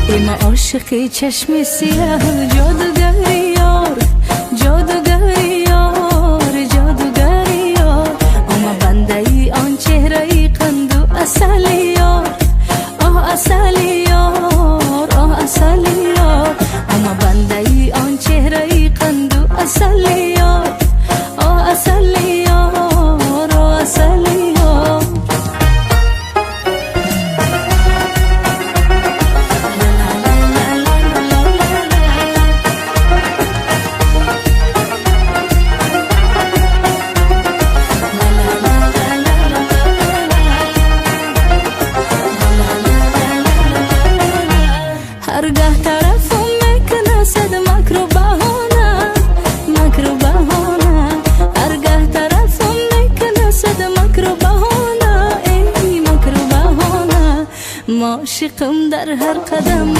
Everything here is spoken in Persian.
ایما عاشقی چشم سیاه جادوگری یار جادوگری یار جادوگری یار اما بنده ای آن چهره ای قند و اصلی یار آه اصلی یار آه اصلی یار اما بنده ای آن چهره ای قند و اصلی یار آه اصلی یار آه اصلی یار هرگاه طرفم میکنه صد مکر و بهانه مکر و بهانه هرگاه طرفم میکنه صد مکر و بهانه ای مکر و بهانه عاشقم در هر قدم